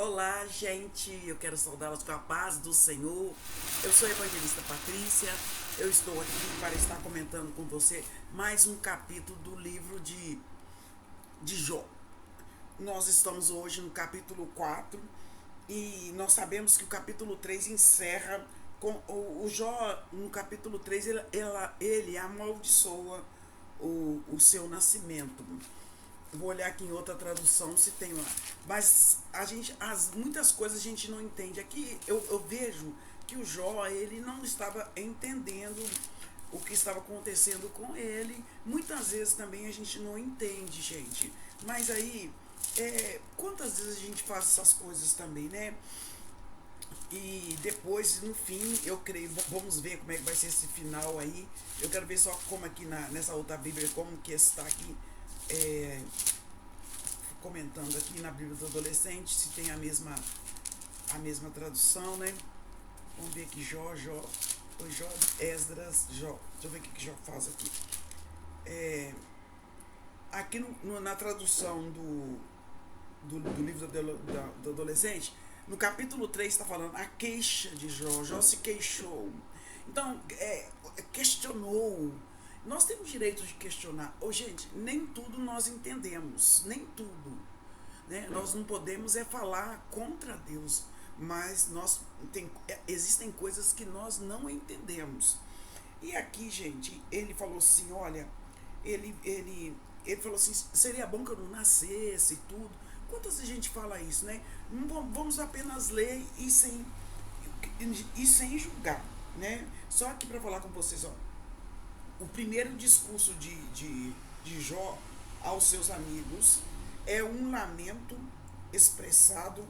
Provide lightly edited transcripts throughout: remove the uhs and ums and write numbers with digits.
Olá, gente. Eu quero saudá-los com a paz do Senhor. Eu sou a evangelista Patrícia. Eu estou aqui para estar comentando com você mais um capítulo do livro de Jó. Nós estamos hoje no capítulo 4 e nós sabemos que o capítulo 3 encerra com o Jó. No capítulo 3 ele amaldiçoa o seu nascimento. Vou olhar aqui em outra tradução se tem lá. Mas muitas coisas a gente não entende. Aqui eu vejo que o Jó, ele não estava entendendo o que estava acontecendo com ele. Muitas vezes também a gente não entende, gente. Mas aí, quantas vezes a gente faz essas coisas também, né? E depois, no fim, eu creio, vamos ver como é que vai ser esse final aí. Eu quero ver só como aqui nessa outra Bíblia, como que está aqui. É, comentando aqui na Bíblia do Adolescente se tem a mesma tradução, né? Vamos ver aqui, Jó, Esdras, Jó. Deixa eu ver o que Jó faz aqui. Aqui na tradução do livro do adolescente, no capítulo 3 está falando a queixa de Jó. Jó se queixou. Então, questionou. Nós temos direito de questionar. Gente, nem tudo nós entendemos. Nem tudo. Né? Nós não podemos falar contra Deus. Mas existem coisas que nós não entendemos. E aqui, gente, ele falou assim, olha, ele falou assim, seria bom que eu não nascesse e tudo. Quantas vezes a gente fala isso, né? Não vamos apenas ler sem julgar, né? Só aqui para falar com vocês, ó. O primeiro discurso de Jó aos seus amigos é um lamento expressando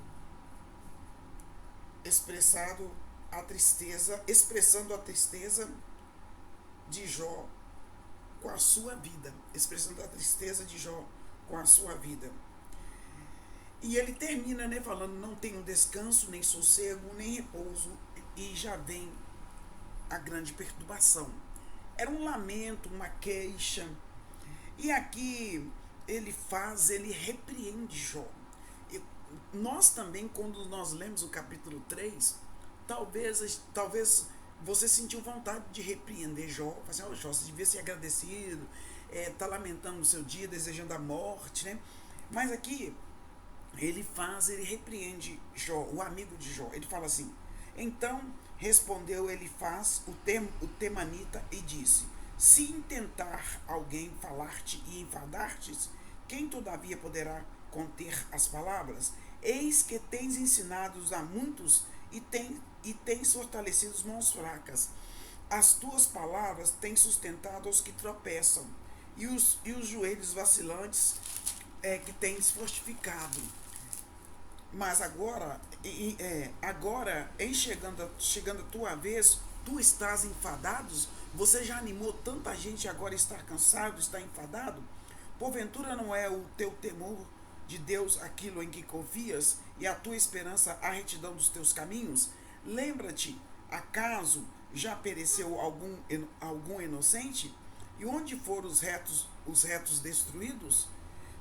a tristeza de Jó com a sua vida, expressando a tristeza de Jó com a sua vida. E ele termina, né, falando, não tenho descanso, nem sossego, nem repouso, e já vem a grande perturbação. Era um lamento, uma queixa. E aqui ele repreende Jó. Nós também, quando nós lemos o capítulo 3, talvez você sentiu vontade de repreender Jó. Assim, oh, Jó, você devia ser agradecido, tá lamentando o seu dia, desejando a morte, né? Mas aqui ele repreende Jó, o amigo de Jó. Ele fala assim, então respondeu Elifaz, o temanita, e disse, se intentar alguém falar-te e enfadar-te, quem todavia poderá conter as palavras? Eis que tens ensinado a muitos e tens fortalecido as mãos fracas. As tuas palavras têm sustentado os que tropeçam, e os joelhos vacilantes que tens fortificado. Mas agora chegando a tua vez, tu estás enfadado? Você já animou tanta gente e agora está cansado, está enfadado? Porventura não é o teu temor de Deus aquilo em que confias e a tua esperança a retidão dos teus caminhos? Lembra-te, acaso já pereceu algum inocente? E onde foram os retos destruídos?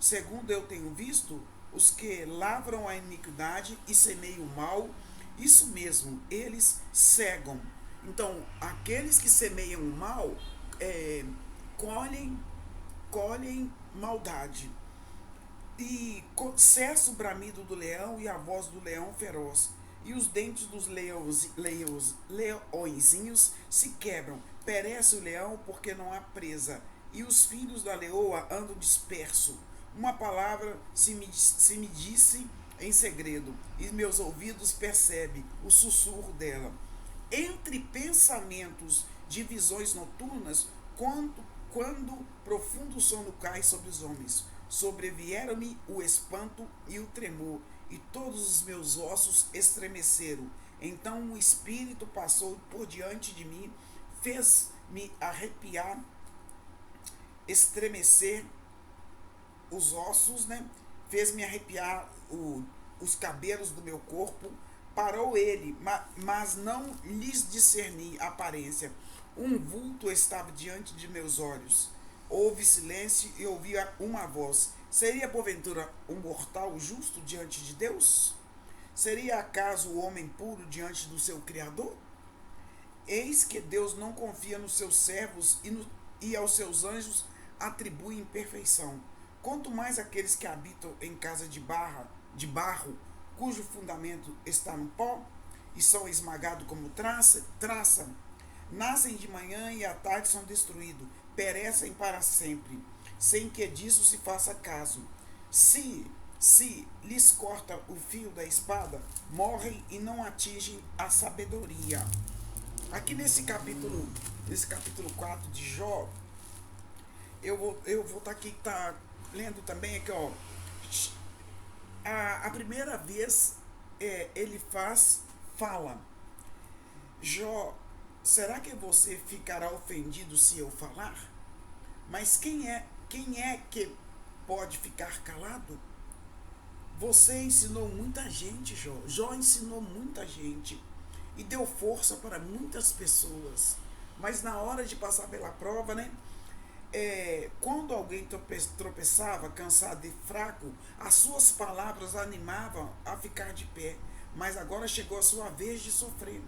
Segundo eu tenho visto, os que lavram a iniquidade e semeiam o mal, isso mesmo, eles cegam. Então, aqueles que semeiam o mal colhem maldade. E cessa o bramido do leão e a voz do leão feroz. E os dentes dos leõezinhos se quebram. Perece o leão porque não há presa. E os filhos da leoa andam dispersos. Uma palavra se me disse em segredo, e meus ouvidos percebem o sussurro dela. Entre pensamentos de visões noturnas, quando profundo sono cai sobre os homens, sobrevieram-me o espanto e o tremor, e todos os meus ossos estremeceram. Então o Espírito passou por diante de mim, fez-me arrepiar, estremecer os ossos, né? Fez-me arrepiar os cabelos do meu corpo. Parou ele, mas não lhes discerni a aparência. Um vulto estava diante de meus olhos. Houve silêncio e ouvia uma voz. Seria porventura um mortal justo diante de Deus? Seria acaso o homem puro diante do seu Criador? Eis que Deus não confia nos seus servos e aos seus anjos atribui imperfeição. Quanto mais aqueles que habitam em casa de barro, cujo fundamento está no pó, e são esmagados como traça, nascem de manhã e à tarde são destruídos, perecem para sempre, sem que disso se faça caso. Se lhes corta o fio da espada, morrem e não atingem a sabedoria. Aqui nesse capítulo 4 de Jó, eu vou estar aqui lendo também aqui, ó. A primeira vez ele fala. Jó, será que você ficará ofendido se eu falar? Mas quem é que pode ficar calado? Você ensinou muita gente, Jó. Jó ensinou muita gente e deu força para muitas pessoas. Mas na hora de passar pela prova, né? Quando alguém tropeçava, cansado e fraco, as suas palavras animavam a ficar de pé. Mas agora chegou a sua vez de sofrer.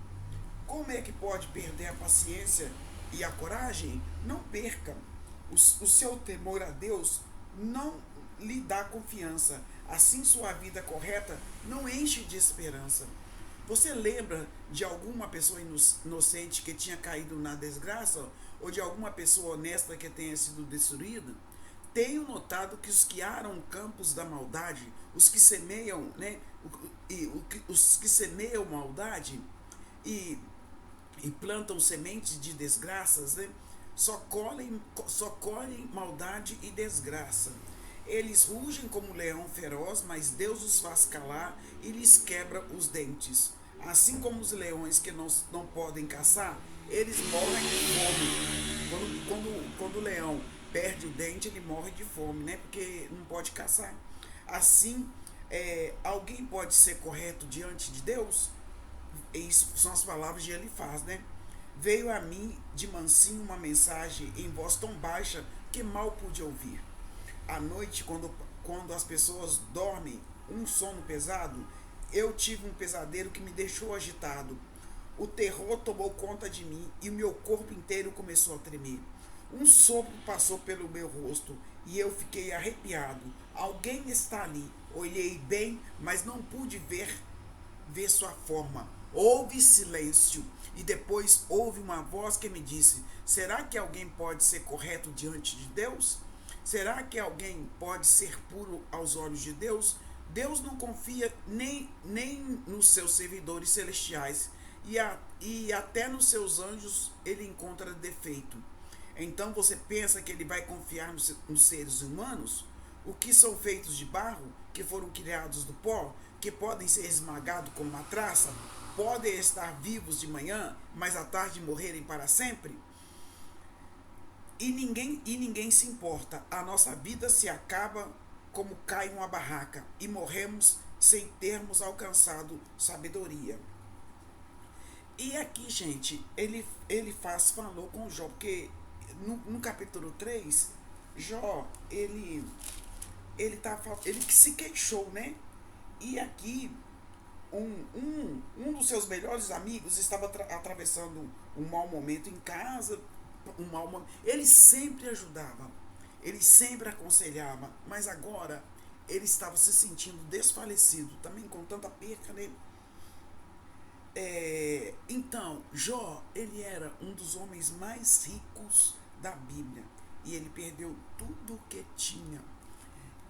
Como é que pode perder a paciência e a coragem? Não perca. O seu temor a Deus não lhe dá confiança. Assim sua vida correta não enche de esperança. Você lembra de alguma pessoa inocente que tinha caído na desgraça? Ou de alguma pessoa honesta que tenha sido destruída? Tenho notado que os que aram campos da maldade, os que semeiam, né, os que semeiam maldade e plantam sementes de desgraças, né, só colhem maldade e desgraça. Eles rugem como leão feroz, mas Deus os faz calar e lhes quebra os dentes. Assim como os leões que não podem caçar, eles morrem de fome. Quando o leão perde o dente, ele morre de fome, né? Porque não pode caçar. Assim, alguém pode ser correto diante de Deus? Isso são as palavras de Elifaz, né? Veio a mim de mansinho uma mensagem em voz tão baixa que mal pude ouvir. À noite, quando as pessoas dormem um sono pesado, eu tive um pesadelo que me deixou agitado. O terror tomou conta de mim e o meu corpo inteiro começou a tremer. Um sopro passou pelo meu rosto e eu fiquei arrepiado. Alguém está ali. Olhei bem, mas não pude ver sua forma. Houve silêncio e depois houve uma voz que me disse: será que alguém pode ser correto diante de Deus? Será que alguém pode ser puro aos olhos de Deus? Deus não confia nem nos seus servidores celestiais e até nos seus anjos ele encontra defeito. Então você pensa que ele vai confiar nos seres humanos? O que são feitos de barro, que foram criados do pó, que podem ser esmagados como uma traça, podem estar vivos de manhã, mas à tarde morrerem para sempre? E ninguém se importa. A nossa vida se acaba como cai uma barraca e morremos sem termos alcançado sabedoria. E aqui, gente, ele falou com Jó, porque no capítulo 3, Jó, ele se queixou, né? E aqui, um dos seus melhores amigos estava atravessando um mau momento em casa, ele sempre ajudava, ele sempre aconselhava, mas agora ele estava se sentindo desfalecido, também com tanta perca, né? Então, Jó, ele era um dos homens mais ricos da Bíblia, e ele perdeu tudo o que tinha.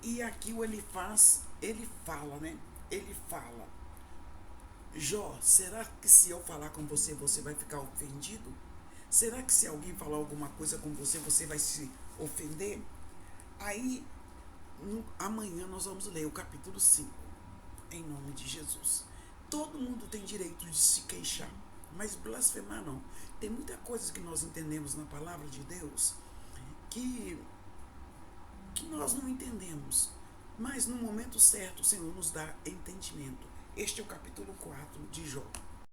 E aqui o Elifaz, ele fala, né? Ele fala: Jó, será que se eu falar com você, você vai ficar ofendido? Será que se alguém falar alguma coisa com você, você vai se ofender? Aí, amanhã nós vamos ler o capítulo 5, em nome de Jesus. Todo mundo tem direito de se queixar, mas blasfemar não. Tem muita coisa que nós entendemos na palavra de Deus que nós não entendemos, mas no momento certo o Senhor nos dá entendimento. Este é o capítulo 4 de Jó.